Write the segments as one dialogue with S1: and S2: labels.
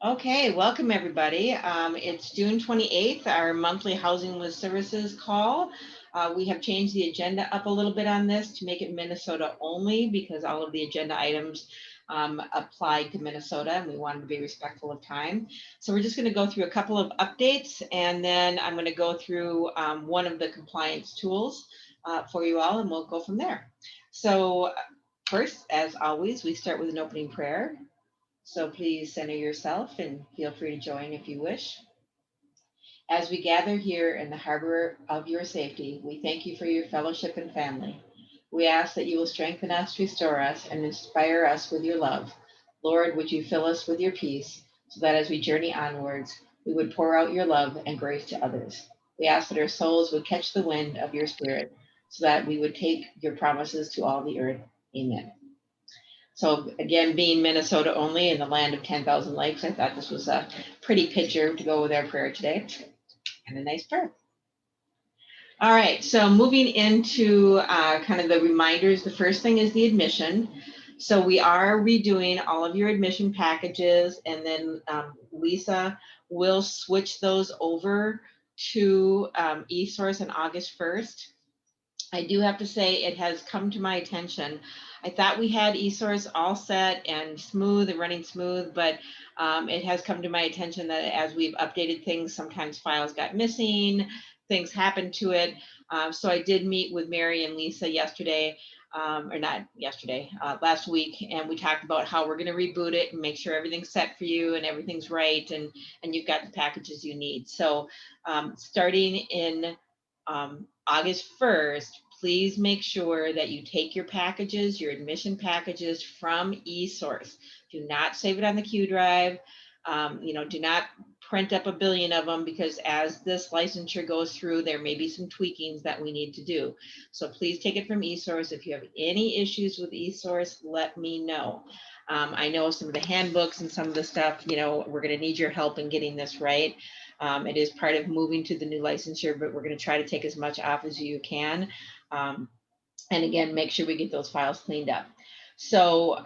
S1: Okay, welcome everybody. It's June 28th, our monthly Housing with Services call. We have changed the agenda up a little bit on this to make it Minnesota only because all of the agenda items apply to Minnesota and we wanted to be respectful of time. So we're just going to go through a couple of updates and then I'm going to go through one of the compliance tools for you all and we'll go from there. So first, as always, we start with an opening prayer. So please center yourself and feel free to join if you wish. As we gather here in the harbor of your safety, we thank you for your fellowship and family. We ask that you will strengthen us, restore us, and inspire us with your love. Lord, would you fill us with your peace so that as we journey onwards, we would pour out your love and grace to others. We ask that our souls would catch the wind of your spirit so that we would take your promises to all the earth. Amen. So again, being Minnesota only in the land of 10,000 lakes, I thought this was a pretty picture to go with our prayer today and a nice prayer. All right, so moving into kind of the reminders, the first thing is the admission. So we are redoing all of your admission packages and then Lisa will switch those over to eSource on August 1st. I do have to say it has come to my attention. I thought we had eSource all set and smooth and running smooth, but it has come to my attention that as we've updated things, sometimes files got missing, things happened to it. So I did meet with Mary and Lisa yesterday, or not yesterday, last week, and we talked about how we're going to reboot it and make sure everything's set for you and everything's right and you've got the packages you need. So starting in August 1st, please make sure that you take your packages, your admission packages from eSource. Do not save it on the Q drive. Do not print up a billion of them because as this licensure goes through, there may be some tweakings that we need to do. So please take it from eSource. If you have any issues with eSource, let me know. I know some of the handbooks and some of the stuff, we're going to need your help in getting this right. It is part of moving to the new licensure, but we're going to try to take as much off as you can. And again, make sure we get those files cleaned up. So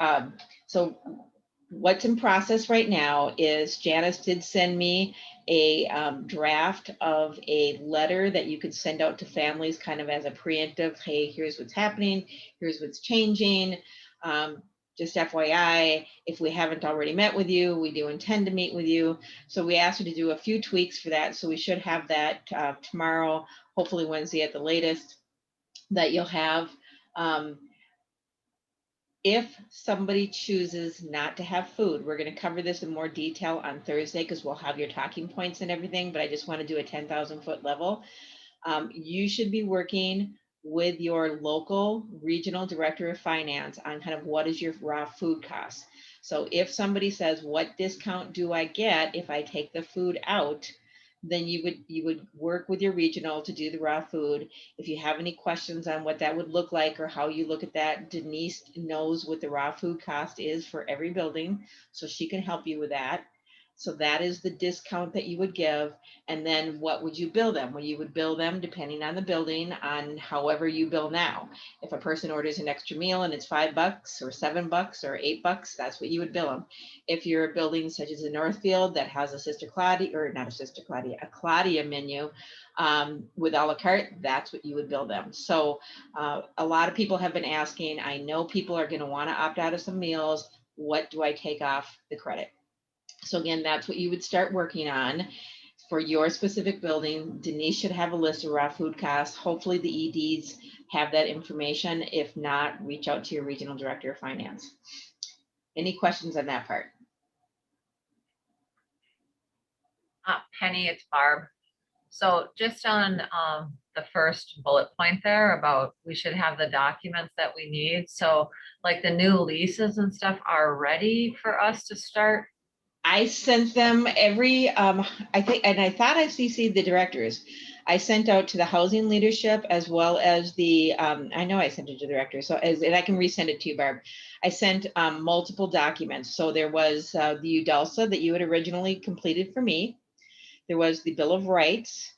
S1: what's in process right now is Janice did send me a draft of a letter that you could send out to families kind of as a preemptive, hey, here's what's happening, here's what's changing. Just FYI, if we haven't already met with you, we do intend to meet with you. So we asked you to do a few tweaks for that. So we should have that tomorrow, hopefully Wednesday at the latest, that you'll have. If somebody chooses not to have food, we're going to cover this in more detail on Thursday because we'll have your talking points and everything, but I just want to do a 10,000 foot level. You should be working with your local regional director of finance on kind of what is your raw food cost. So if somebody says, what discount do I get if I take the food out? Then you would work with your regional to do the raw food. If you have any questions on what that would look like or how you look at that, Denise knows what the raw food cost is for every building, so she can help you with that. So that is the discount that you would give. And then what would you bill them? Well, you would bill them depending on the building on however you bill now. If a person orders an extra meal and it's $5 or $7 or $8, that's what you would bill them. If you're a building such as a Northfield that has a Sister Claudia, or not a Sister Claudia, a Claudia menu with a la carte, that's what you would bill them. So a lot of people have been asking, I know people are going to want to opt out of some meals. What do I take off the credit? So again, that's what you would start working on for your specific building. Denise should have a list of raw food costs. Hopefully the EDs have that information. If not, reach out to your regional director of finance. Any questions on that part?
S2: Penny, it's Barb. So just on the first bullet point there about we should have the documents that we need. So like the new leases and stuff are ready for us to start.
S1: I sent them every, I think, and I thought I CC'd the directors. I sent out to the housing leadership as well as the, I know I sent it to the director, so and I can resend it to you, Barb. I sent multiple documents. So there was the UDELSA that you had originally completed for me. There was the Bill of Rights.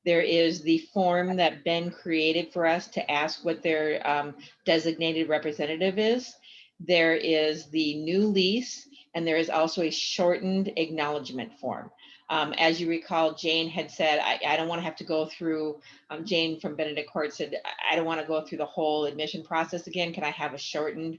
S1: There is the form that Ben created for us to ask what their designated representative is. There is the new lease. And there is also a shortened acknowledgement form. As you recall, Jane had said, I don't want to have to go through, Jane from Benedict Court said, I don't want to go through the whole admission process again. Can I have a shortened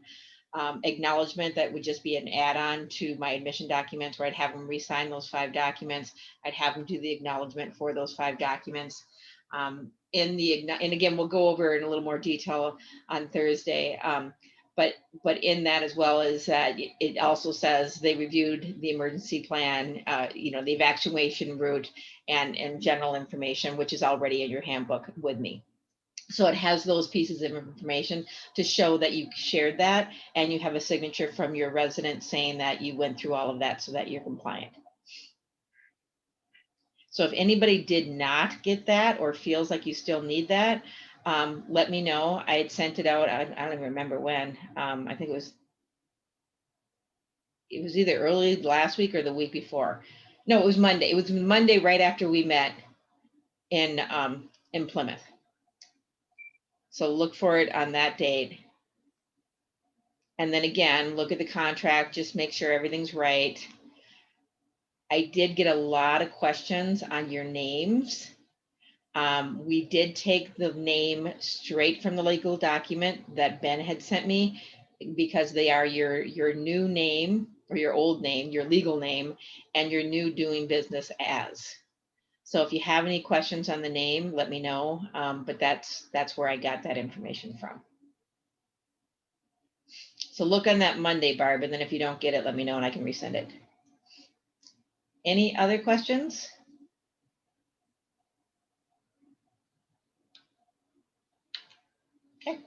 S1: acknowledgement that would just be an add-on to my admission documents, where I'd have them re-sign those 5 documents. I'd have them do the acknowledgement for those 5 documents. And again, we'll go over in a little more detail on Thursday. But in that, as well as that, it also says they reviewed the emergency plan, the evacuation route and general information, which is already in your handbook with me. So it has those pieces of information to show that you shared that, and you have a signature from your resident saying that you went through all of that so that you're compliant. So if anybody did not get that or feels like you still need that, let me know. I had sent it out. I don't even remember when. I think it was either early last week or the week before. No, it was Monday. It was Monday right after we met in Plymouth. So look for it on that date. And then again, look at the contract, just make sure everything's right. I did get a lot of questions on your names. We did take the name straight from the legal document that Ben had sent me, because they are your new name or your old name, your legal name, and your new doing business as. So if you have any questions on the name, let me know. But that's where I got that information from. So look on that Monday, Barb, and then if you don't get it, let me know and I can resend it. Any other questions? Okay.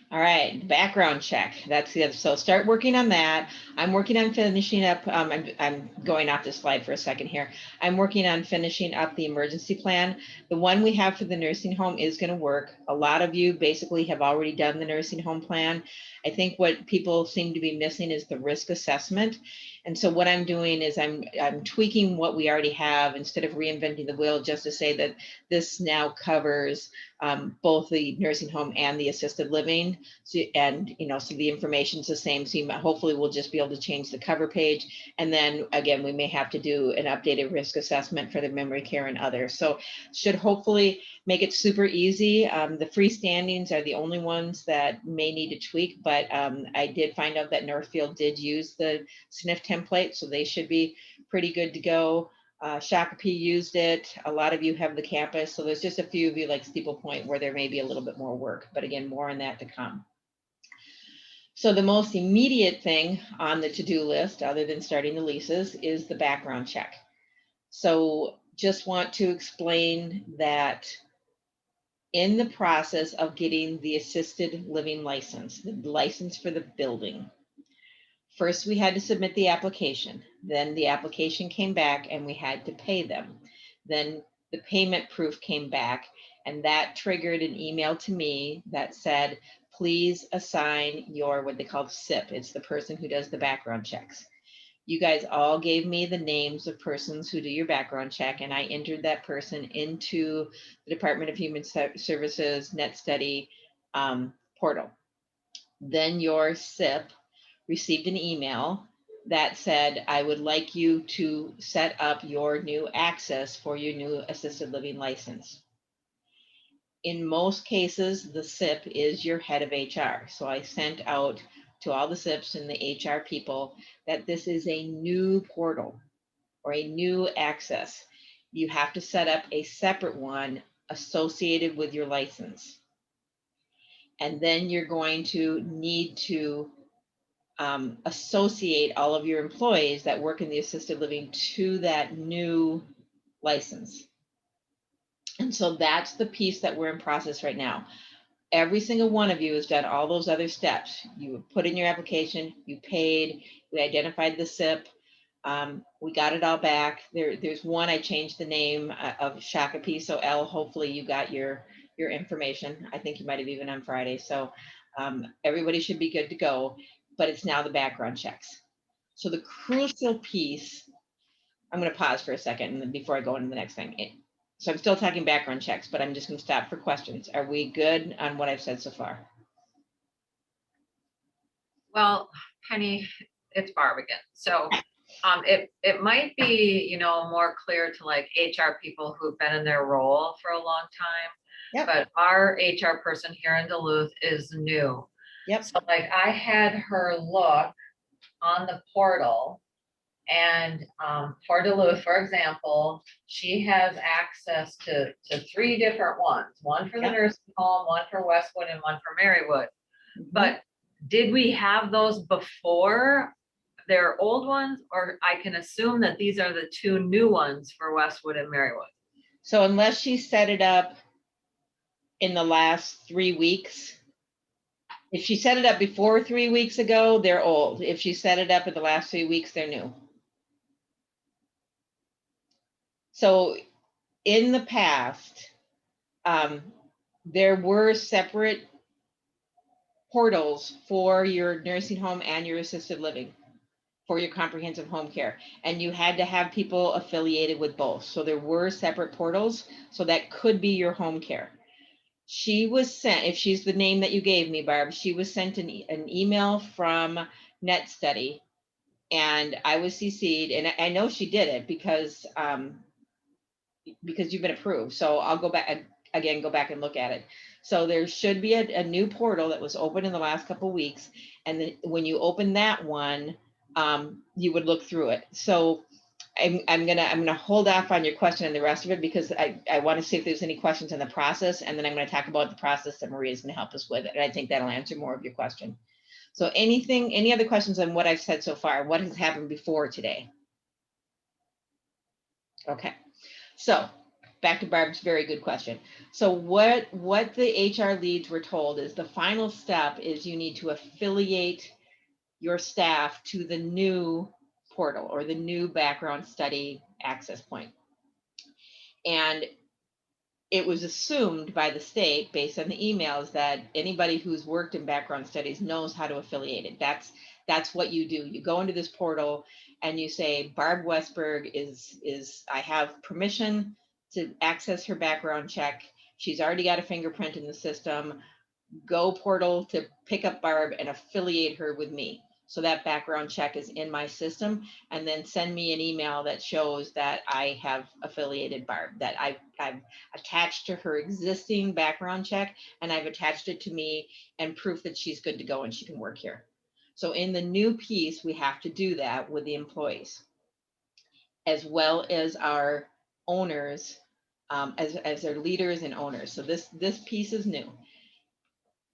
S1: All right, background check. That's the other. So start working on that. I'm working on finishing up. I'm going off this slide for a second here. I'm working on finishing up the emergency plan. The one we have for the nursing home is going to work. A lot of you basically have already done the nursing home plan. I think what people seem to be missing is the risk assessment. And so what I'm doing is I'm tweaking what we already have instead of reinventing the wheel, just to say that this now covers both the nursing home and the assisted living. So, and so the information's the same. So hopefully we'll just be able to change the cover page. And then again, we may have to do an updated risk assessment for the memory care and others. So should hopefully make it super easy. The freestandings are the only ones that may need to tweak, but I did find out that Northfield did use the SNF template, so they should be pretty good to go. Shakopee used it. A lot of you have the campus, so there's just a few of you like Steeple Point where there may be a little bit more work, but again, more on that to come. So the most immediate thing on the to-do list, other than starting the leases, is the background check. So just want to explain that in the process of getting the assisted living license, the license for the building, first we had to submit the application. Then the application came back and we had to pay them. Then the payment proof came back, and that triggered an email to me that said, please assign your, what they call SIP. It's the person who does the background checks. You guys all gave me the names of persons who do your background check, and I entered that person into the Department of Human Services Net Study portal. Then your SIP received an email that said, I would like you to set up your new access for your new assisted living license. In most cases, the SIP is your head of HR. So I sent out to all the SIPs and the HR people that this is a new portal or a new access. You have to set up a separate one associated with your license. And then you're going to need to associate all of your employees that work in the assisted living to that new license. And so that's the piece that we're in process right now. Every single one of you has done all those other steps. You put in your application, you paid, we identified the SIP, we got it all back. There's one, I changed the name of Shakopee. So L, hopefully you got your information. I think you might have even on Friday. So everybody should be good to go, but it's now the background checks. So the crucial piece, I'm going to pause for a second before I go into the next thing. So I'm still talking background checks, but I'm just going to stop for questions. Are we good on what I've said so far?
S2: Well, Penny, it's Barb again. So it might be, you know, more clear to like HR people who've been in their role for a long time.
S1: Yep.
S2: But our HR person here in Duluth is new.
S1: Yep.
S2: So like I had her look on the portal, and for Duluth, for example, she has access to 3 different ones, one for the
S1: Yep.
S2: nursing home, one for Westwood, and one for Marywood.
S1: Mhm.
S2: But did we have those before their old ones, or I can assume that these are the 2 new ones for Westwood and Marywood?
S1: So unless she set it up in the last 3 weeks, if she set it up before 3 weeks ago, they're old. If she set it up in the last 3 weeks, they're new. So in the past, there were separate portals for your nursing home and your assisted living, for your comprehensive home care. And you had to have people affiliated with both. So there were separate portals. So that could be your home care. She was sent, if she's the name that you gave me, Barb, she was sent an email from Net Study, and I was CC'd, and I know she did it because you've been approved. So I'll go back again, go back and look at it. So there should be a new portal that was open in the last couple of weeks. And then when you open that one, you would look through it. So I'm gonna hold off on your question and the rest of it, because I want to see if there's any questions on the process, and then I'm going to talk about the process that Maria is going to help us with, and I think that'll answer more of your question. So any other questions on what I've said so far? What has happened before today? Okay, so back to Barb's very good question. So what the HR leads were told is the final step is you need to affiliate your staff to the new portal or the new background study access point. And it was assumed by the state, based on the emails, that anybody who's worked in background studies knows how to affiliate it. That's what you do. You go into this portal and you say, Barb Westberg is I have permission to access her background check. She's already got a fingerprint in the system. Go portal to pick up Barb and affiliate her with me. So that background check is in my system, and then send me an email that shows that I have affiliated Barb, that I've attached to her existing background check, and I've attached it to me, and proof that she's good to go and she can work here. So in the new piece, we have to do that with the employees, as well as our owners, as their leaders and owners. So this piece is new.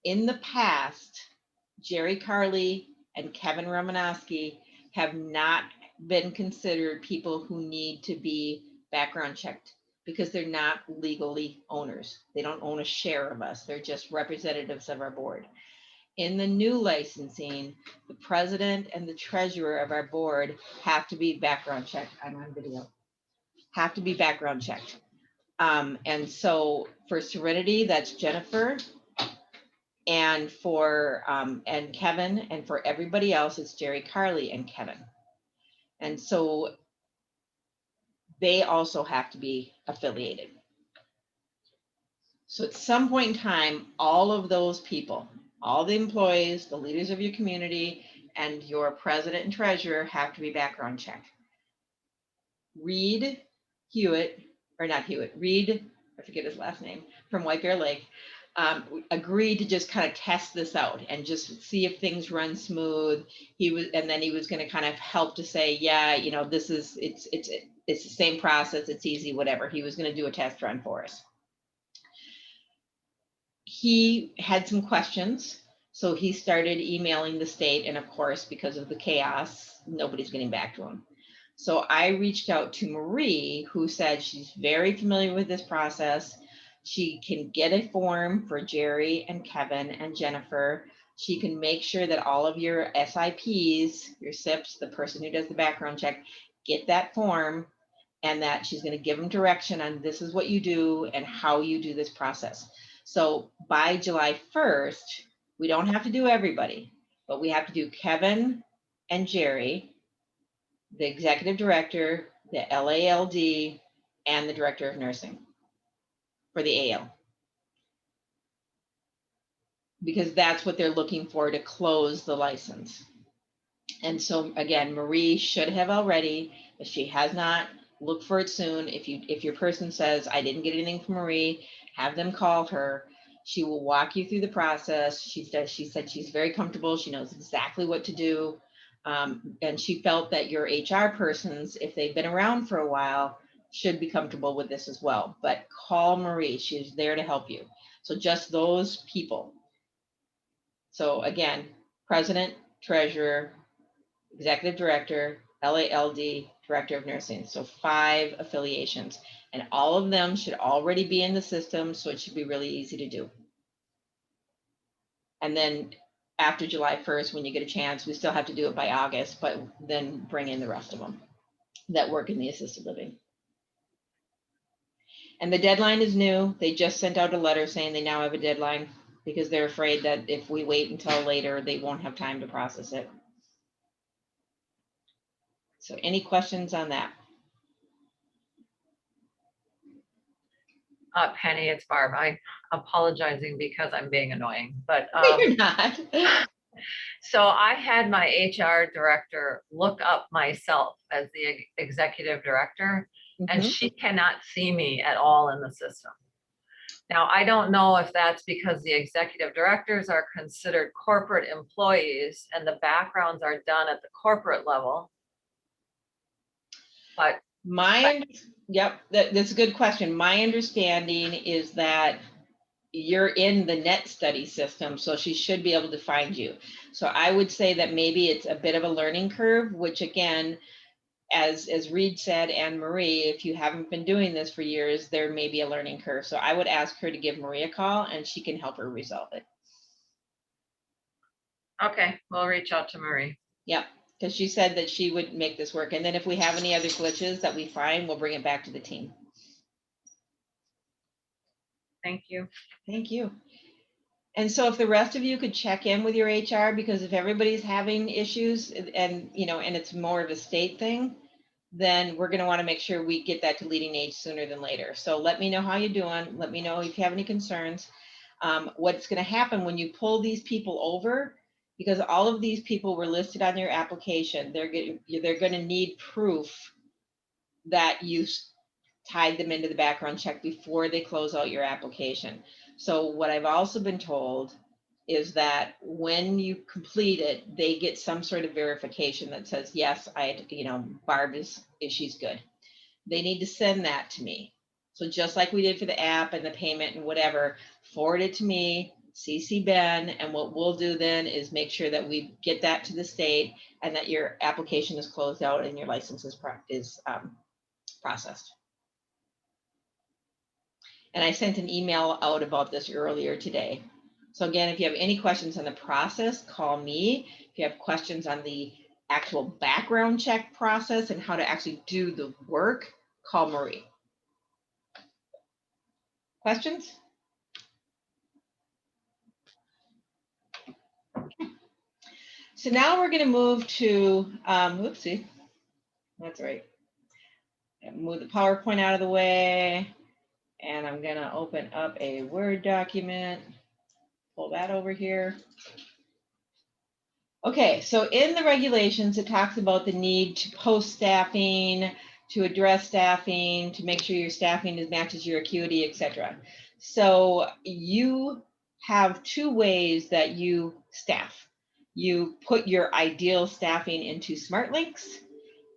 S1: In the past, Jerry Carly and Kevin Romanowski have not been considered people who need to be background checked, because they're not legally owners. They don't own a share of us. They're just representatives of our board. In the new licensing, the president and the treasurer of our board have to be background checked. I'm on video. Have to be background checked. And so for Serenity, that's Jennifer. And for and Kevin, and for everybody else, it's Jerry Carly and Kevin. And so they also have to be affiliated. So at some point in time, all of those people, all the employees, the leaders of your community, and your president and treasurer have to be background checked. Reed Hewitt, or not Hewitt, Reed, I forget his last name, from White Bear Lake, agreed to just kind of test this out and just see if things run smooth. And then he was going to kind of help to say, yeah, you know, this is, it's the same process, it's easy, whatever. He was going to do a test run for us. He had some questions, so he started emailing the state, and of course, because of the chaos, nobody's getting back to him. So I reached out to Marie, who said she's very familiar with this process. She can get a form for Jerry and Kevin and Jennifer. She can make sure that all of your SIPs, your SIPs, the person who does the background check, get that form, and that she's going to give them direction on this is what you do and how you do this process. So by July 1st, we don't have to do everybody, but we have to do Kevin and Jerry, the executive director, the LALD, and the director of nursing for the AL. Because that's what they're looking for to close the license. And so again, Marie should have already. If she has not, look for it soon. If your person says, I didn't get anything from Marie, have them call her. She will walk you through the process. She said she's very comfortable. She knows exactly what to do. And she felt that your HR persons, if they've been around for a while, should be comfortable with this as well. But call Marie. She's there to help you. So just those people. So again, president, treasurer, executive director, LALD, director of nursing. So 5 affiliations, and all of them should already be in the system. So it should be really easy to do. And then after July 1st, when you get a chance, we still have to do it by August, but then bring in the rest of them that work in the assisted living. And the deadline is new. They just sent out a letter saying they now have a deadline because they're afraid that if we wait until later, they won't have time to process it. So any questions on that?
S2: Penny, it's Barb. I'm apologizing because I'm being annoying, but
S1: You're not.
S2: so I had my HR director look up myself as the executive director, and
S1: Mhm.
S2: she cannot see me at all in the system. Now, I don't know if that's because the executive directors are considered corporate employees and the backgrounds are done at the corporate level. But
S1: Yep, that's a good question. My understanding is that you're in the net study system, so she should be able to find you. So I would say that maybe it's a bit of a learning curve, which again, as Reed said, and Marie, if you haven't been doing this for years, there may be a learning curve. So I would ask her to give Marie a call and she can help her resolve it.
S2: okay, we'll reach out to Marie.
S1: Yep, because she said that she would make this work. And then if we have any other glitches that we find, we'll bring it back to the team.
S2: Thank you.
S1: Thank you. And so if the rest of you could check in with your HR, because if everybody's having issues and it's more of a state thing, then we're going to want to make sure we get that to leading age sooner than later. So let me know how you're doing. Let me know if you have any concerns. What's going to happen when you pull these people over, because all of these people were listed on your application, they're going to need proof that you tied them into the background check before they close out your application. So what I've also been told is that when you complete it, they get some sort of verification that says, yes, Barb she's good. They need to send that to me. So just like we did for the app and the payment and whatever, forward it to me, CC Ben, and what we'll do then is make sure that we get that to the state and that your application is closed out and your license is processed. And I sent an email out about this earlier today. So again, if you have any questions on the process, call me. If you have questions on the actual background check process and how to actually do the work, call Marie. Questions? So now we're going to move to, whoopsie, that's right. Move the PowerPoint out of the way. And I'm going to open up a Word document. Pull that over here. Okay, so in the regulations, it talks about the need to post staffing, to address staffing, to make sure your staffing matches your acuity, etc. So you have 2 ways that you staff. You put your ideal staffing into SmartLinks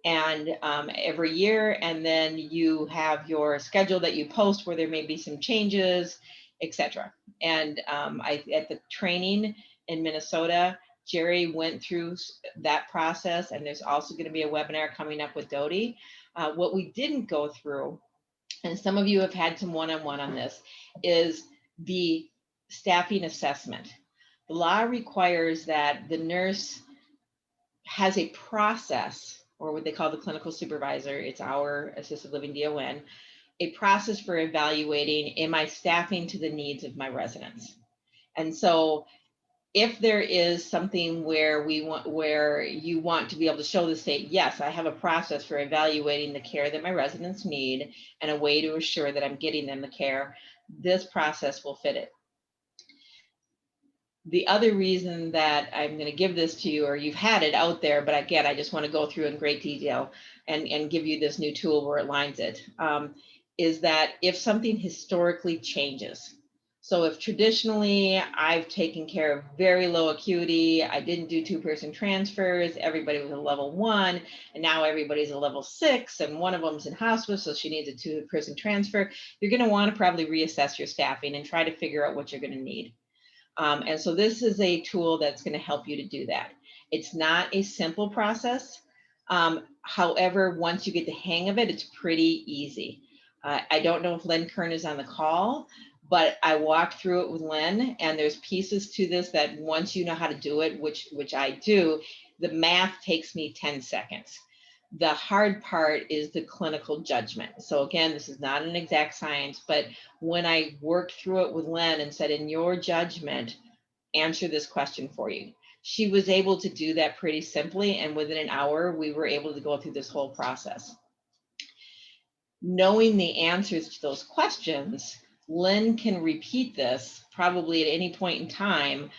S1: and every year, and then you have your schedule that you post where there may be some changes, etc. And at the training in Minnesota, Jerry went through that process, and there's also going to be a webinar coming up with Dodie. What we didn't go through, and some of you have had some one-on-one on this, is the staffing assessment. The law requires that the nurse has a process, or what they call the clinical supervisor, it's our assisted living DON, a process for evaluating, am I staffing to the needs of my residents? And so if there is something where you want to be able to show the state, yes, I have a process for evaluating the care that my residents need and a way to assure that I'm getting them the care, this process will fit it. The other reason that I'm going to give this to you, or you've had it out there, but again, I just want to go through in great detail and give you this new tool where it lines it, is that if something historically changes. So if traditionally I've taken care of very low acuity, I didn't do two-person transfers, everybody was a level 1, and now everybody's a level 6, and one of them's in hospice, so she needs a two-person transfer, you're going to want to probably reassess your staffing and try to figure out what you're going to need. And so this is a tool that's going to help you to do that. It's not a simple process. However, once you get the hang of it, it's pretty easy. I don't know if Lynn Kern is on the call, but I walked through it with Lynn, and there's pieces to this that once you know how to do it, which I do, the math takes me 10 seconds. The hard part is the clinical judgment. So again, this is not an exact science, but when I worked through it with Lynn and said, in your judgment, answer this question for you, she was able to do that pretty simply. And within an hour, we were able to go through this whole process. Knowing the answers to those questions, Lynn can repeat this probably at any point in time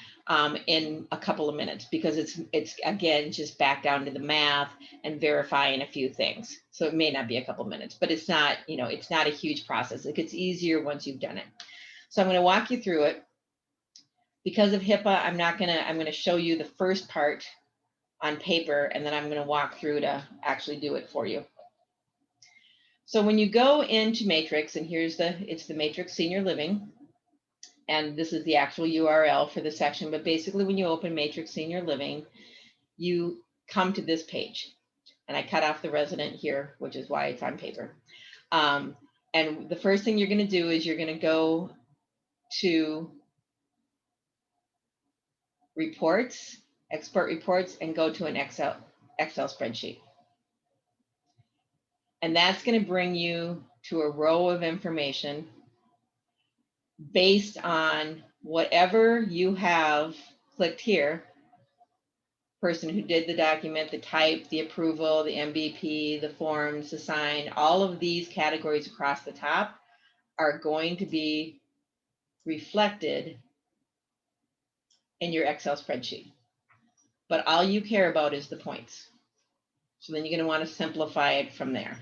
S1: in a couple of minutes, because it's again just back down to the math and verifying a few things. So it may not be a couple of minutes, but it's not, it's not a huge process. It gets easier once you've done it. So I'm going to walk you through it. Because of HIPAA, I'm going to show you the first part on paper, and then I'm going to walk through to actually do it for you. So when you go into Matrix, and it's the Matrix Senior Living, and this is the actual URL for the section, but basically when you open Matrix Senior Living, you come to this page. And I cut off the resident here, which is why it's on paper. And the first thing you're going to do is you're going to go to reports, export reports, and go to an Excel spreadsheet. And that's going to bring you to a row of information based on whatever you have clicked here. Person who did the document, the type, the approval, the MVP, the forms, the sign, all of these categories across the top are going to be reflected in your Excel spreadsheet. But all you care about is the points. So then you're going to want to simplify it from there.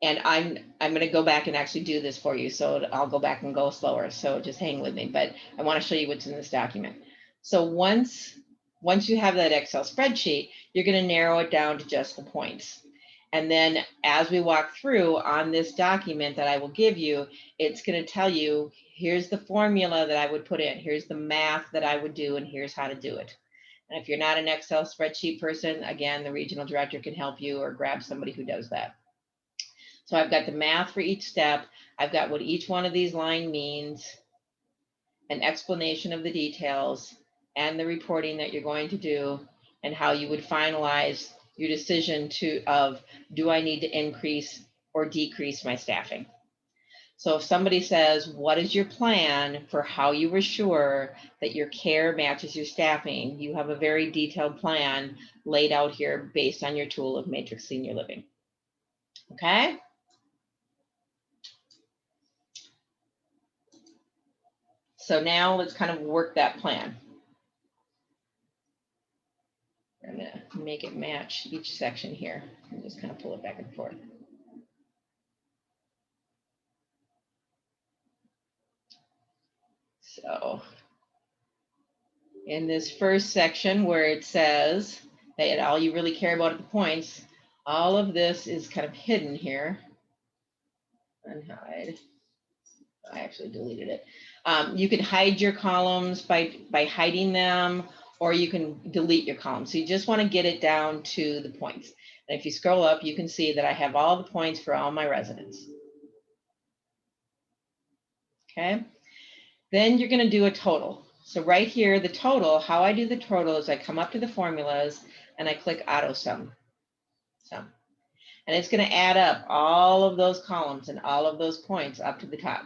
S1: And I'm going to go back and actually do this for you. So I'll go back and go slower. So just hang with me. But I want to show you what's in this document. So once you have that Excel spreadsheet, you're going to narrow it down to just the points. And then as we walk through on this document that I will give you, it's going to tell you, here's the formula that I would put in, here's the math that I would do, and here's how to do it. And if you're not an Excel spreadsheet person, again, the regional director can help you, or grab somebody who does that. So I've got the math for each step. I've got what each one of these line means, an explanation of the details, and the reporting that you're going to do, and how you would finalize your decision of, do I need to increase or decrease my staffing? So if somebody says, what is your plan for how you assure that your care matches your staffing? You have a very detailed plan laid out here based on your tool of Matrix Senior Living. Okay? So now let's kind of work that plan. I'm going to make it match each section here and just kind of pull it back and forth. So in this first section where it says that all you really care about are the points, all of this is kind of hidden here. Unhide. I actually deleted it. You can hide your columns by hiding them, or you can delete your columns. So you just want to get it down to the points. And if you scroll up, you can see that I have all the points for all my residents. Okay. Then you're going to do a total. So right here, the total, how I do the total is I come up to the formulas and I click auto sum. And it's going to add up all of those columns and all of those points up to the top.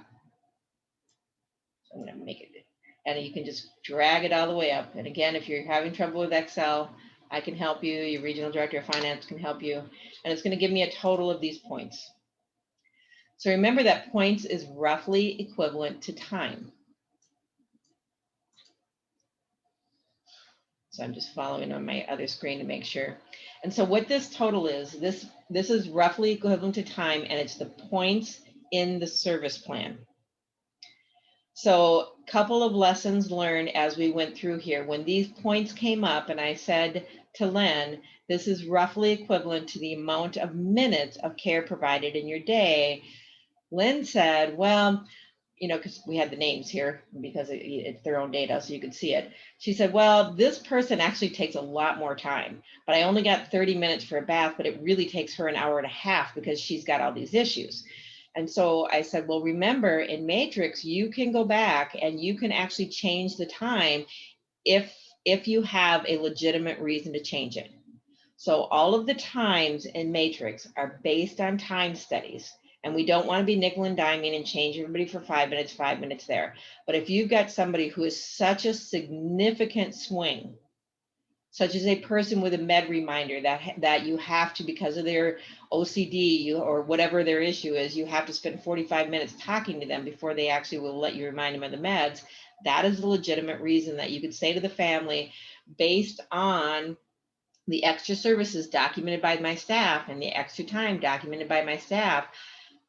S1: So I'm going to make it, and you can just drag it all the way up. And again, if you're having trouble with Excel, I can help you. Your regional director of finance can help you. And it's going to give me a total of these points. So remember that points is roughly equivalent to time. So I'm just following on my other screen to make sure. And so what this total is, this is roughly equivalent to time, and it's the points in the service plan. So a couple of lessons learned as we went through here. When these points came up and I said to Len, this is roughly equivalent to the amount of minutes of care provided in your day, Lynn said, well, you know, because we had the names here because it's their own data, so you could see it. She said, well, this person actually takes a lot more time, but I only got 30 minutes for a bath, but it really takes her an hour and a half because she's got all these issues. And so I said, well, remember in Matrix, you can go back and you can actually change the time if you have a legitimate reason to change it. So all of the times in Matrix are based on time studies. And we don't want to be nickel and diming and change everybody for 5 minutes there. But if you've got somebody who is such a significant swing, such as a person with a med reminder that you have to, because of their OCD or whatever their issue is, you have to spend 45 minutes talking to them before they actually will let you remind them of the meds. That is a legitimate reason that you could say to the family, based on the extra services documented by my staff and the extra time documented by my staff,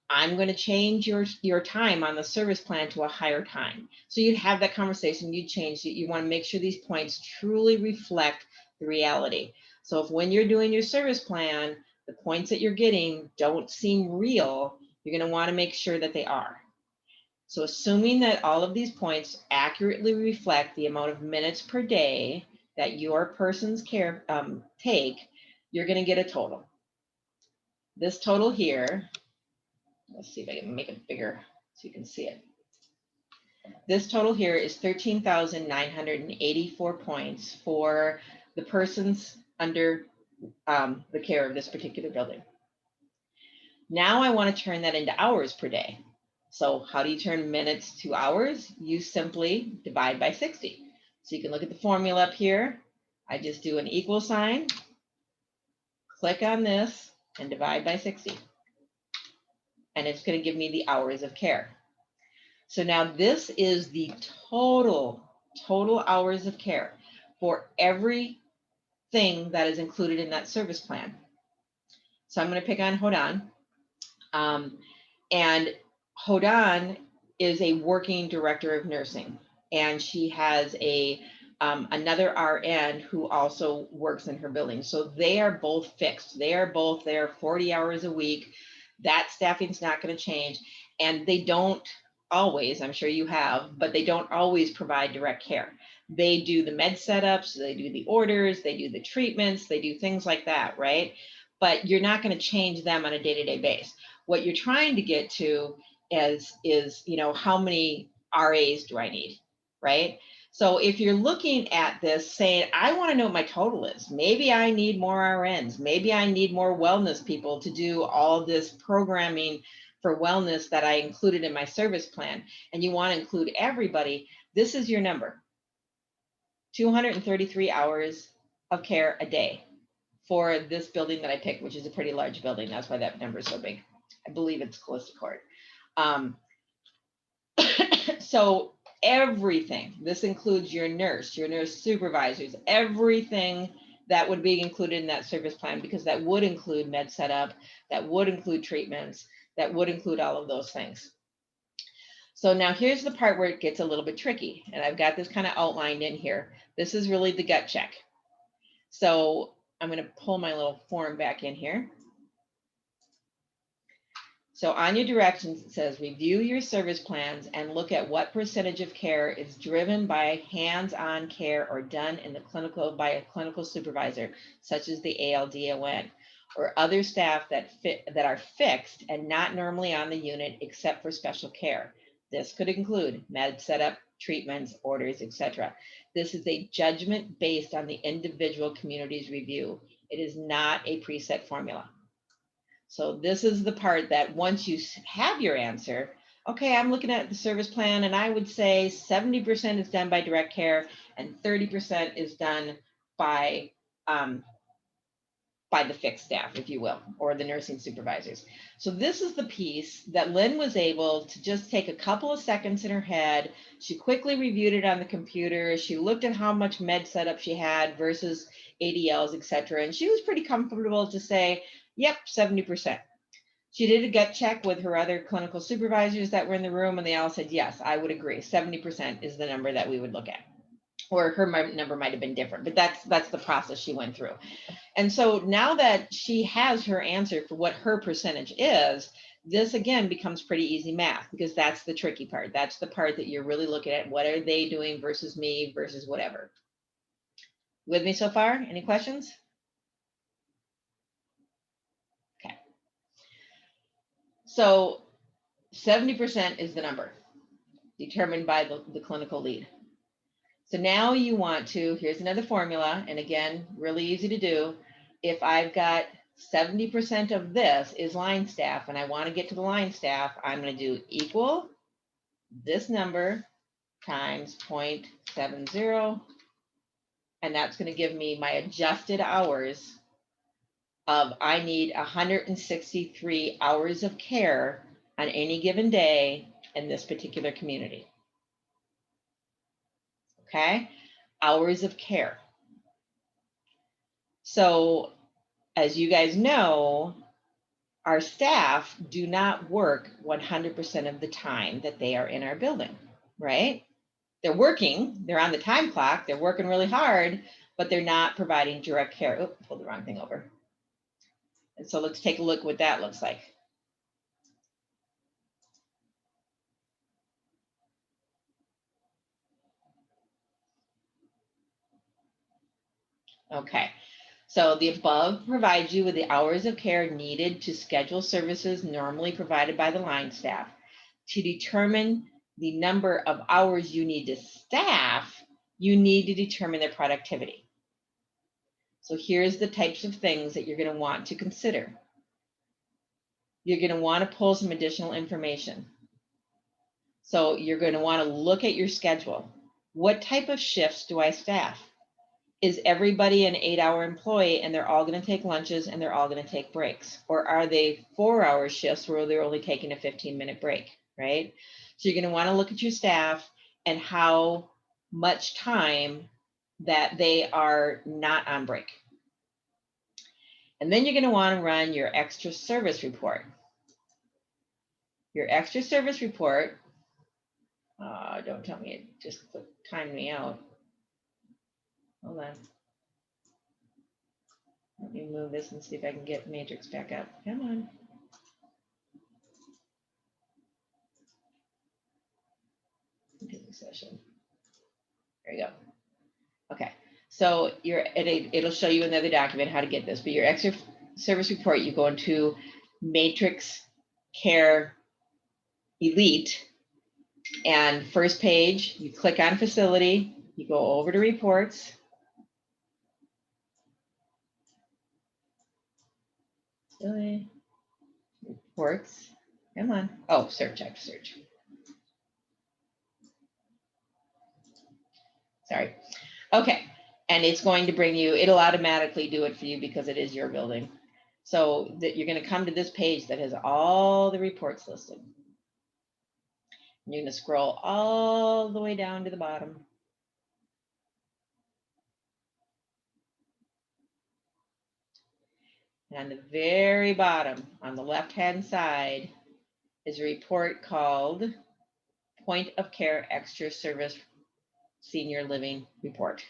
S1: I'm going to change your time on the service plan to a higher time. So you'd have that conversation, you'd change it. You want to make sure these points truly reflect the reality. So if when you're doing your service plan, the points that you're getting don't seem real, you're going to want to make sure that they are. So assuming that all of these points accurately reflect the amount of minutes per day that your person's care take, you're going to get a total. This total here, let's see if I can make it bigger so you can see it. This total here is 13,984 points for the persons under the care of this particular building. Now I want to turn that into hours per day. So how do you turn minutes to hours? You simply divide by 60. So you can look at the formula up here. I just do an equal sign, click on this, and divide by 60. And it's going to give me the hours of care. So now this is the total hours of care for everything that is included in that service plan. So I'm going to pick on Hodan. And Hodan is a working director of nursing, and she has another RN who also works in her building. So they are both fixed. They are both there 40 hours a week. That staffing's not going to change. And they don't always, I'm sure you have, but they don't always provide direct care. They do the med setups, they do the orders, they do the treatments, they do things like that, right? But you're not going to change them on a day-to-day basis. What you're trying to get to is you know, how many RAs do I need, right? So if you're looking at this saying, I want to know what my total is, maybe I need more RNs, maybe I need more wellness people to do all this programming for wellness that I included in my service plan, and you want to include everybody, this is your number. 233 hours of care a day for this building that I picked, which is a pretty large building. That's why that number is so big. I believe it's close to court. So everything, this includes your nurse supervisors, everything that would be included in that service plan, because that would include med setup, that would include treatments, that would include all of those things. So now here's the part where it gets a little bit tricky, and I've got this kind of outlined in here. This is really the gut check. So I'm going to pull my little form back in here. So on your directions, it says review your service plans and look at what percentage of care is driven by hands-on care or done in the clinical by a clinical supervisor, such as the ALDON, or other staff that are fixed and not normally on the unit except for special care. This could include med setup, treatments, orders, etc. This is a judgment based on the individual community's review. It is not a preset formula. So this is the part that once you have your answer, okay, I'm looking at the service plan and I would say 70% is done by direct care and 30% is done by by the fixed staff, if you will, or the nursing supervisors. So this is the piece that Lynn was able to just take a couple of seconds in her head. She quickly reviewed it on the computer. She looked at how much med setup she had versus ADLs, et cetera. And she was pretty comfortable to say, yep, 70%. She did a gut check with her other clinical supervisors that were in the room, and they all said, yes, I would agree. 70% is the number that we would look at. Or her number might have been different, but that's the process she went through. And so now that she has her answer for what her percentage is, this again becomes pretty easy math, because that's the tricky part. That's the part that you're really looking at. What are they doing versus me versus whatever. With me so far? Any questions? Okay. So 70% is the number determined by the clinical lead. So now you want to, here's another formula, and again, really easy to do. If I've got 70% of this is line staff and I want to get to the line staff, I'm going to do equal this number times 0.70, and that's going to give me my adjusted hours of, I need 163 hours of care on any given day in this particular community. Okay, hours of care. So as you guys know, our staff do not work 100% of the time that they are in our building, right? They're working, they're on the time clock, they're working really hard, but they're not providing direct care. Oh, pulled the wrong thing over. And so let's take a look what that looks like. Okay, so the above provides you with the hours of care needed to schedule services normally provided by the line staff. To determine the number of hours you need to staff, you need to determine their productivity. So here's the types of things that you're going to want to consider. You're going to want to pull some additional information. So you're going to want to look at your schedule. What type of shifts do I staff? Is everybody an 8-hour employee and they're all going to take lunches and they're all going to take breaks? Or are they 4-hour shifts where they're only taking a 15-minute break, right? So you're going to want to look at your staff and how much time that they are not on break. And then you're going to want to run your extra service report. Your extra service report, don't tell me it just timed me out. Hold on. Let me move this and see if I can get matrix back up. Come on. Continue session. There you go. Okay. So it'll show you another document how to get this, but your extra service report, you go into Matrix Care Elite, and first page, you click on facility, you go over to reports. Reports. Come on. Oh, search, I have to search. Sorry. Okay. And it's going to bring you, it'll automatically do it for you because it is your building. So that you're going to come to this page that has all the reports listed. And you're going to scroll all the way down to the bottom. And on the very bottom, on the left-hand side, is a report called Point of Care Extra Service Senior Living Report.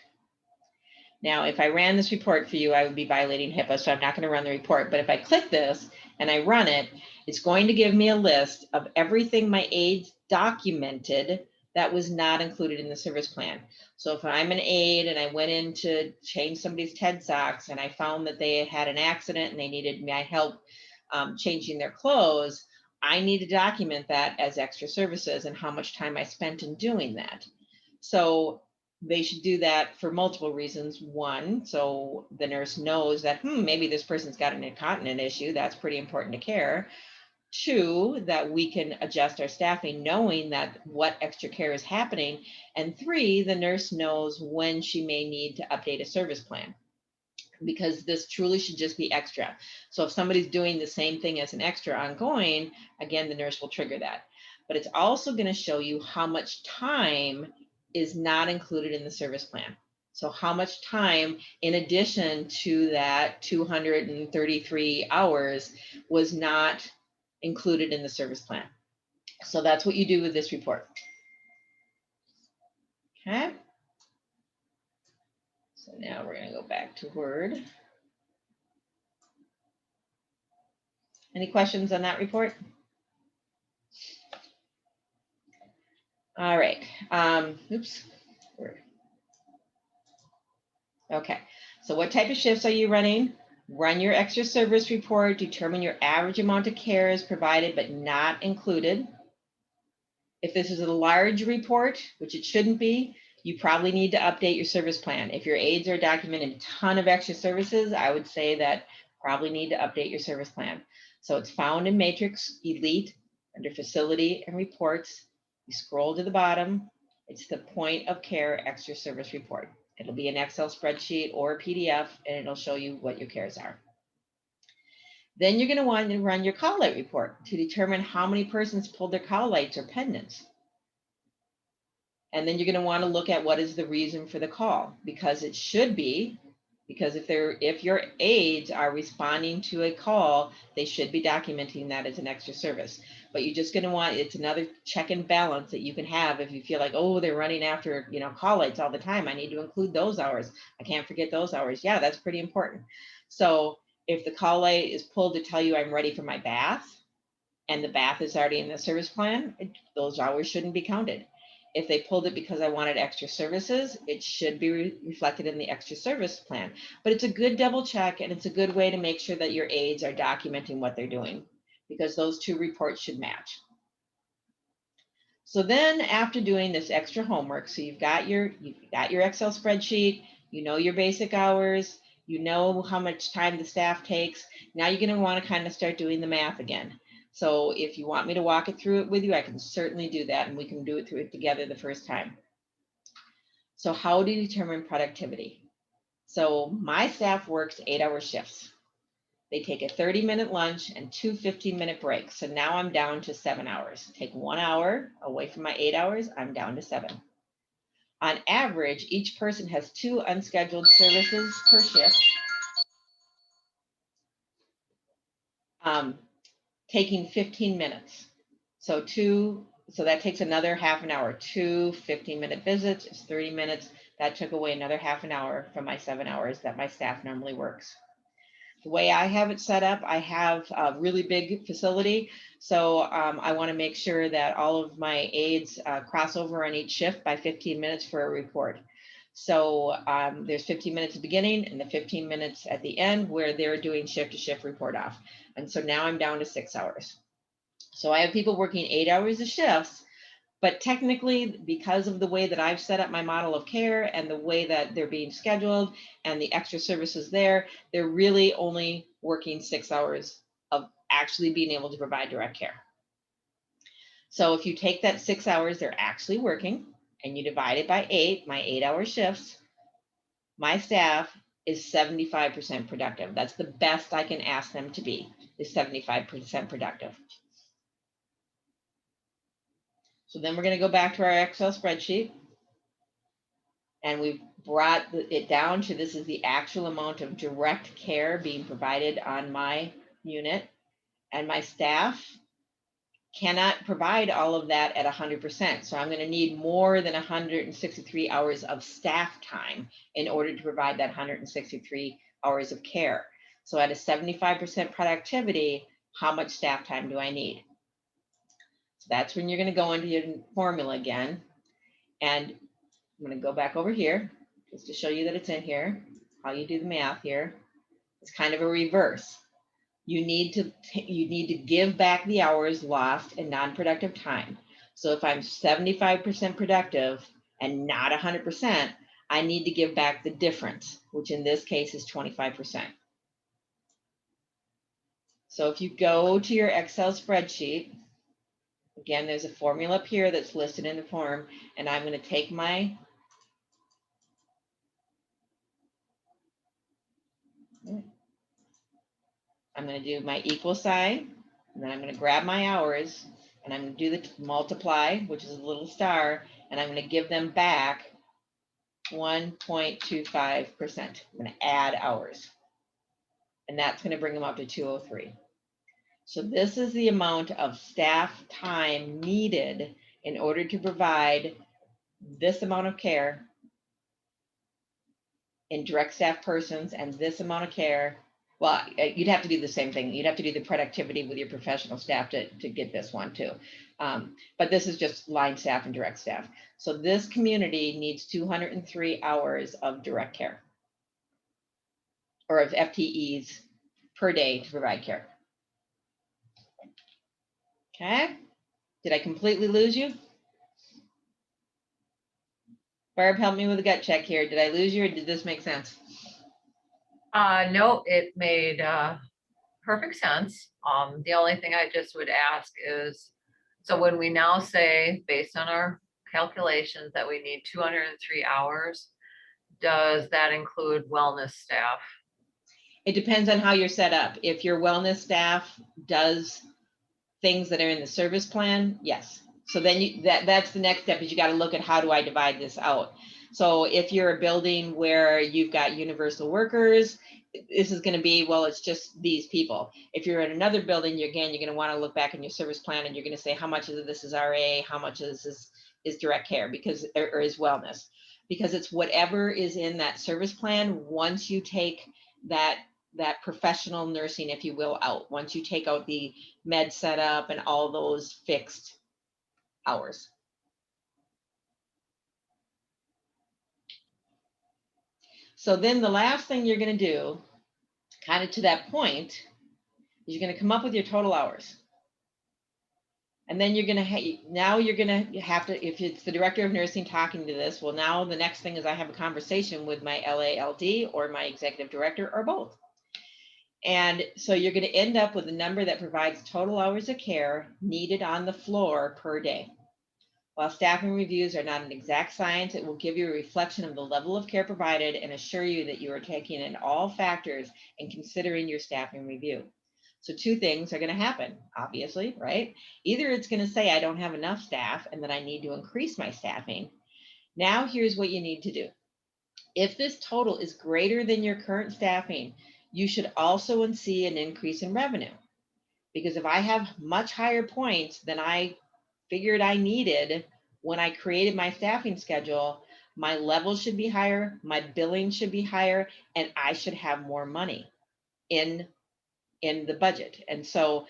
S1: Now, if I ran this report for you, I would be violating HIPAA, so I'm not going to run the report. But if I click this and I run it, it's going to give me a list of everything my aides documented that was not included in the service plan. So if I'm an aide and I went in to change somebody's TED socks and I found that they had an accident and they needed my help changing their clothes, I need to document that as extra services and how much time I spent in doing that. So they should do that for multiple reasons. One, so the nurse knows that maybe this person's got an incontinent issue. That's pretty important to care. Two, that we can adjust our staffing knowing that what extra care is happening. And three, the nurse knows when she may need to update a service plan. because this truly should just be extra. So if somebody's doing the same thing as an extra ongoing, again, the nurse will trigger that. But it's also going to show you how much time is not included in the service plan. So how much time, in addition to that 233 hours, was not included in the service plan. So that's what you do with this report. Okay. So now we're going to go back to Word. Any questions on that report? All right. Oops. Okay. So what type of shifts are you running? Run your extra service report, determine your average amount of care is provided but not included. If this is a large report, which it shouldn't be, you probably need to update your service plan. If your aides are documenting a ton of extra services, I would say that probably need to update your service plan. So it's found in Matrix Elite under Facility and Reports. You scroll to the bottom. It's the Point of Care Extra Service Report. It'll be an Excel spreadsheet or a PDF, and it'll show you what your cares are. Then you're going to want to run your call light report to determine how many persons pulled their call lights or pendants. And then you're going to want to look at what is the reason for the call, because it should be, because if your aides are responding to a call, they should be documenting that as an extra service. But you're just going to want, it's another check and balance that you can have if you feel like, oh, they're running after, call lights all the time. I need to include those hours. I can't forget those hours. Yeah, that's pretty important. So if the call light is pulled to tell you I'm ready for my bath, and the bath is already in the service plan, those hours shouldn't be counted. If they pulled it because I wanted extra services, it should be reflected in the extra service plan. But it's a good double check, and it's a good way to make sure that your aides are documenting what they're doing, because those two reports should match. So then after doing this extra homework, so you've got your Excel spreadsheet, you know your basic hours, you know how much time the staff takes. Now you're going to want to kind of start doing the math again. So if you want me to walk it through it with you, I can certainly do that, and we can do it through it together the first time. So how do you determine productivity? So my staff works 8-hour shifts. They take a 30-minute lunch and 2 15-minute breaks. So now I'm down to 7 hours. Take 1 hour away from my 8 hours, I'm down to 7. On average, each person has 2 unscheduled services per shift, taking 15 minutes. So that takes another half an hour. 2 15-minute visits is 30 minutes. That took away another half an hour from my 7 hours that my staff normally works. The way I have it set up, I have a really big facility. So I want to make sure that all of my aides cross over on each shift by 15 minutes for a report. So there's 15 minutes at the beginning and the 15 minutes at the end where they're doing shift to shift report off. And so now I'm down to 6 hours. So I have people working 8 hours of shifts, but technically, because of the way that I've set up my model of care and the way that they're being scheduled and the extra services there, they're really only working 6 hours of actually being able to provide direct care. So if you take that 6 hours they're actually working and you divide it by 8, my 8-hour shifts, my staff is 75% productive. That's the best I can ask them to be, is 75% productive. So then we're going to go back to our Excel spreadsheet. And we've brought it down to, this is the actual amount of direct care being provided on my unit. And my staff cannot provide all of that at 100%. So I'm going to need more than 163 hours of staff time in order to provide that 163 hours of care. So at a 75% productivity, how much staff time do I need? So that's when you're going to go into your formula again. And I'm going to go back over here just to show you that it's in here, how you do the math here. It's kind of a reverse. You need to give back the hours lost in non-productive time. So if I'm 75% productive and not 100%, I need to give back the difference, which in this case is 25%. So if you go to your Excel spreadsheet, again, there's a formula up here that's listed in the form, and I'm going to take my I'm going to do my equal sign, and then I'm going to grab my hours, and I'm going to do the multiply, which is a little star, and I'm going to give them back 1.25%. I'm going to add hours, and that's going to bring them up to 203. So this is the amount of staff time needed in order to provide this amount of care in direct staff persons and this amount of care. Well, you'd have to do the same thing. You'd have to do the productivity with your professional staff to get this one too. But this is just line staff and direct staff. So this community needs 203 hours of direct care or of FTEs per day to provide care. Okay. Did I completely lose you? Barb, help me with a gut check here. Did I lose you or did this make sense?
S2: No, it made perfect sense. The only thing I just would ask is, so when we now say, based on our calculations, that we need 203 hours, does that include wellness staff?
S1: It depends on how you're set up. If your wellness staff does things that are in the service plan, yes. So then that's the next step is you got to look at how do I divide this out. So if you're a building where you've got universal workers, this is going to be, well, it's just these people. If you're in another building, you're going to want to look back in your service plan and you're going to say how much of this is RA, how much of this is direct care because or is wellness, because it's whatever is in that service plan. Once you take that professional nursing, if you will, out, once you take out the med setup and all those fixed hours. So then the last thing you're going to do, kind of to that point, is you're going to come up with your total hours. And then you're going to, now you're going to have to, if it's the director of nursing talking to this, well, now the next thing is I have a conversation with my LALD or my executive director or both. And so you're going to end up with a number that provides total hours of care needed on the floor per day. While staffing reviews are not an exact science, it will give you a reflection of the level of care provided and assure you that you are taking in all factors and considering your staffing review. So two things are going to happen, obviously, right? Either it's going to say I don't have enough staff and that I need to increase my staffing. Now here's what you need to do. If this total is greater than your current staffing, you should also see an increase in revenue. Because if I have much higher points than I figured I needed when I created my staffing schedule, my level should be higher, my billing should be higher, and I should have more money in the budget. And so,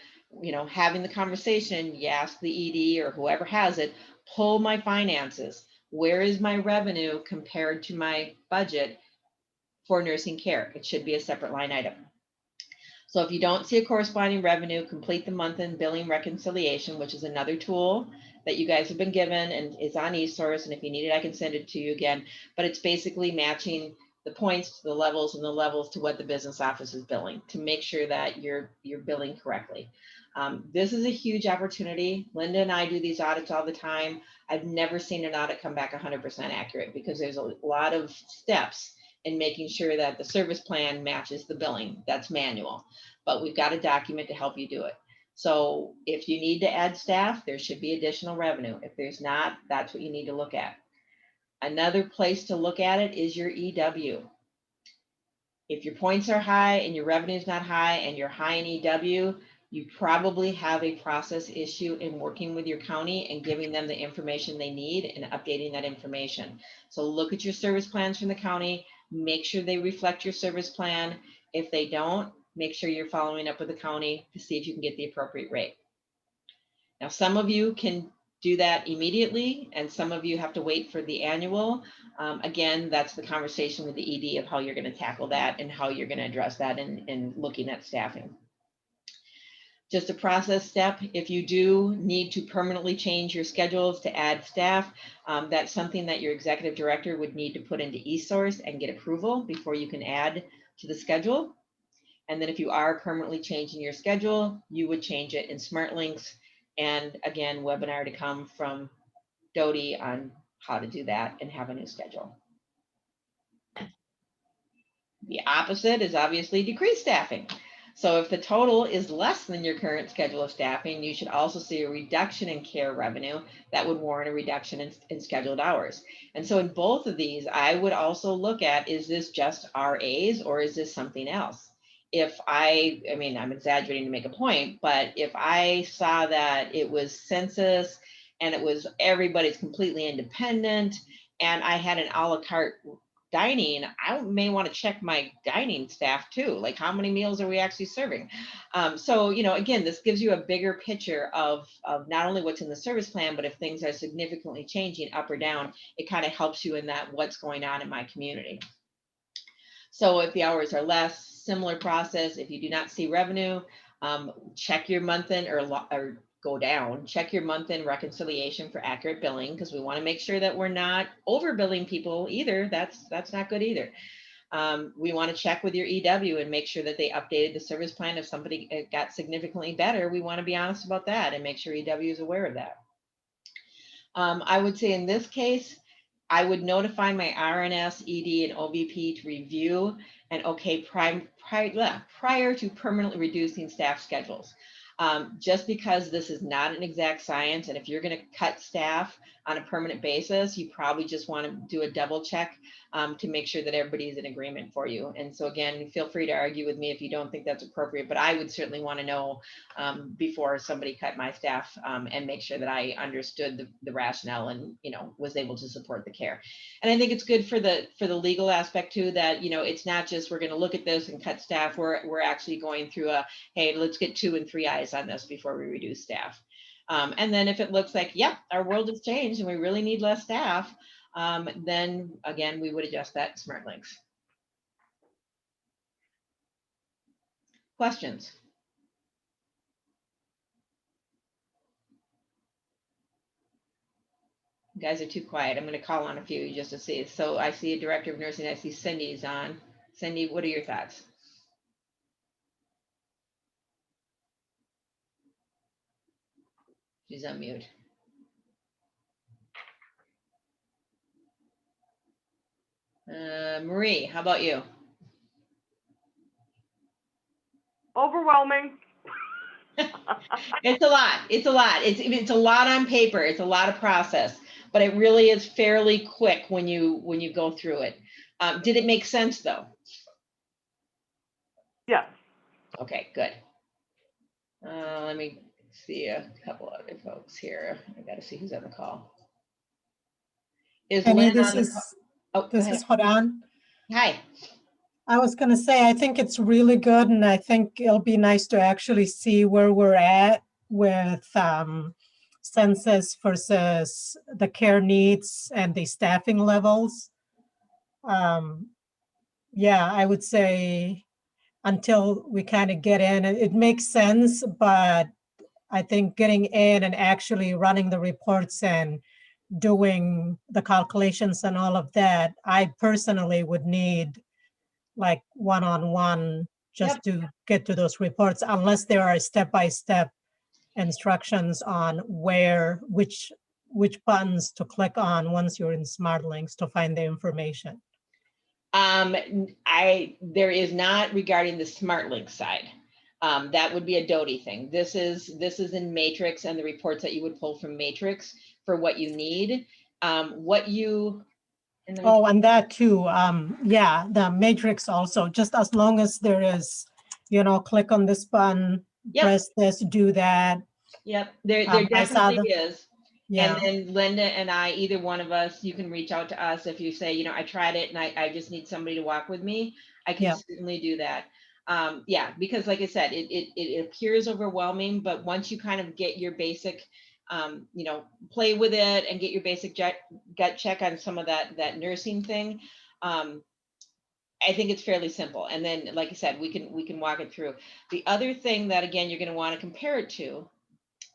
S1: having the conversation, you ask the ED or whoever has it, pull my finances. Where is my revenue compared to my budget for nursing care? It should be a separate line item. So if you don't see a corresponding revenue, complete the month-end billing reconciliation, which is another tool that you guys have been given and is on eSource. And if you need it, I can send it to you again. But it's basically matching the points to the levels and the levels to what the business office is billing to make sure that you're billing correctly. This is a huge opportunity. Linda and I do these audits all the time. I've never seen an audit come back 100% accurate because there's a lot of steps in making sure that the service plan matches the billing. That's manual, but we've got a document to help you do it. So if you need to add staff, there should be additional revenue. If there's not, that's what you need to look at. Another place to look at it is your EW. If your points are high and your revenue is not high and you're high in EW, you probably have a process issue in working with your county and giving them the information they need and updating that information. So look at your service plans from the county, make sure they reflect your service plan. If they don't, make sure you're following up with the county to see if you can get the appropriate rate. Now, some of you can do that immediately, and some of you have to wait for the annual. Again, that's the conversation with the ED of how you're going to tackle that and how you're going to address that in looking at staffing. Just a process step. If you do need to permanently change your schedules to add staff, that's something that your executive director would need to put into eSource and get approval before you can add to the schedule. And then if you are permanently changing your schedule, you would change it in SmartLinks. And again, webinar to come from Dodie on how to do that and have a new schedule. The opposite is obviously decreased staffing. So if the total is less than your current schedule of staffing, you should also see a reduction in care revenue that would warrant a reduction in scheduled hours. And so in both of these, I would also look at, is this just RAs or is this something else? If I mean, I'm exaggerating to make a point, but if I saw that it was census and it was everybody's completely independent and I had an a la carte dining, I may want to check my dining staff too. Like, how many meals are we actually serving? So, again, this gives you a bigger picture of not only what's in the service plan, but if things are significantly changing up or down, it kind of helps you in that what's going on in my community. So if the hours are less, similar process. If you do not see revenue, check your month in or go down, check your month in reconciliation for accurate billing, because we want to make sure that we're not overbilling people either. That's not good either. We want to check with your EW and make sure that they updated the service plan. If somebody got significantly better, we want to be honest about that and make sure EW is aware of that. I would say in this case, I would notify my RNS, ED, and OVP to review and okay prior to permanently reducing staff schedules. Just because this is not an exact science, and if you're going to cut staff on a permanent basis, you probably just want to do a double check to make sure that everybody's in agreement for you. And so again, feel free to argue with me if you don't think that's appropriate, but I would certainly want to know before somebody cut my staff and make sure that I understood the rationale and was able to support the care. And I think it's good for the legal aspect too, that it's not just we're going to look at this and cut staff. We're actually going through hey, let's get 2 and 3 eyes on this before we reduce staff. And then if it looks like, yep, our world has changed and we really need less staff, then again, we would adjust that smart links. Questions? You guys are too quiet. I'm going to call on a few just to see. So I see a director of nursing. I see Cindy's on. Cindy, what are your thoughts? She's on mute. Marie, how about you?
S3: Overwhelming.
S1: It's a lot. It's a lot. It's a lot on paper. It's a lot of process, but it really is fairly quick when you go through it. Did it make sense though?
S3: Yes.
S1: Okay, good. Let me see a couple other folks here. I got to see who's on the call. Is
S4: Penny,
S1: Lynn on the call? Oh,
S4: this is Horan.
S1: Hi.
S4: I was going to say, I think it's really good, and I think it'll be nice to actually see where we're at with census versus the care needs and the staffing levels. Yeah, I would say until we kind of get in, it makes sense, but I think getting in and actually running the reports and doing the calculations and all of that, I personally would need like one-on-one just to get to those reports, unless there are step-by-step instructions on which buttons to click on once you're in SmartLinks to find the information.
S1: There is not regarding the SmartLink side. That would be a Doty thing. This is in Matrix and the reports that you would pull from Matrix for what you need.
S4: And that too. Yeah, the Matrix also, just as long as there is, click on this button, press this, do that.
S1: Yep, there definitely is.
S4: Yeah.
S1: And then Linda and I, either one of us, you can reach out to us if you say, I tried it and I just need somebody to walk with me. I can certainly do that. Yeah, because like I said, it appears overwhelming, but once you kind of get your basic, play with it and get your basic gut check on some of that nursing thing, I think it's fairly simple. And then, like I said, we can walk it through. The other thing that, again, you're going to want to compare it to,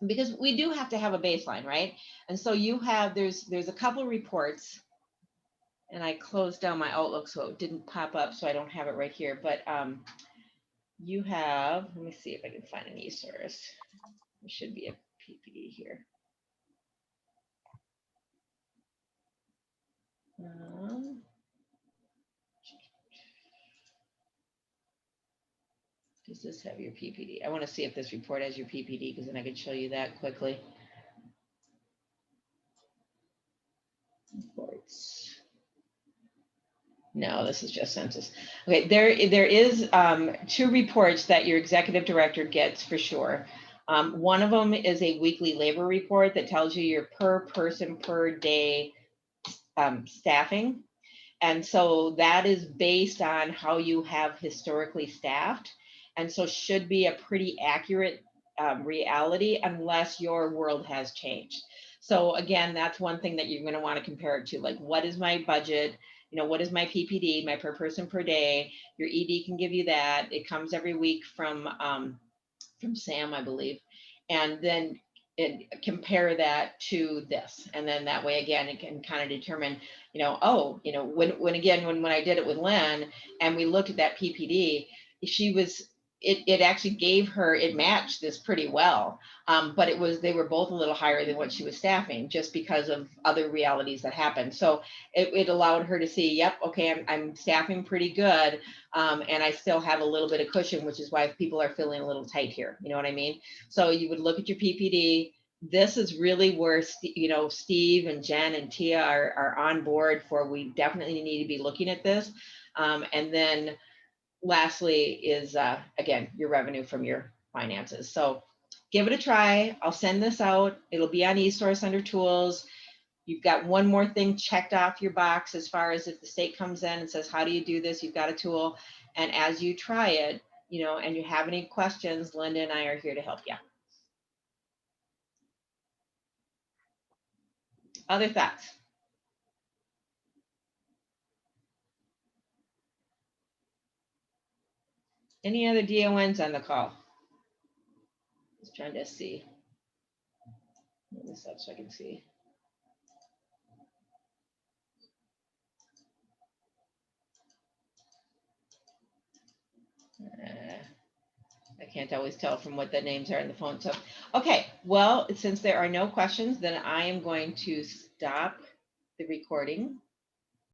S1: because we do have to have a baseline, right? And so there's a couple reports, and I closed down my Outlook so it didn't pop up, so I don't have it right here. But you have, let me see if I can find an e-source. There should be a PPE here. Does this have your PPD? I want to see if this report has your PPD, because then I could show you that quickly. Reports. No, this is just census. Okay, there is 2 reports that your executive director gets for sure. One of them is a weekly labor report that tells you your per person per day staffing. And so that is based on how you have historically staffed. And so should be a pretty accurate reality unless your world has changed. So again, that's one thing that you're going to want to compare it to. Like, what is my budget? You know, what is my PPD, my per person per day? Your ED can give you that. It comes every week from Sam, I believe. And then compare that to this. And then that way, again, it can kind of determine, you know, oh, you know, when I did it with Len and we looked at that PPD, she was, it actually gave her, it matched this pretty well. But they were both a little higher than what she was staffing just because of other realities that happened. So it allowed her to see, yep, okay, I'm staffing pretty good. And I still have a little bit of cushion, which is why people are feeling a little tight here. You know what I mean? So you would look at your PPD. This is really where, you know, Steve and Jen and Tia are on board for. We definitely need to be looking at this. And then lastly is, again, your revenue from your finances. So give it a try. I'll send this out. It'll be on eSource under tools. You've got one more thing checked off your box as far as if the state comes in and says, how do you do this? You've got a tool. And as you try it, you know, and you have any questions, Linda and I are here to help you. Other thoughts? Any other DONs on the call? Just trying to see. Put this up so I can see. I can't always tell from what the names are in the phone. So, okay, well, since there are no questions, then I am going to stop the recording.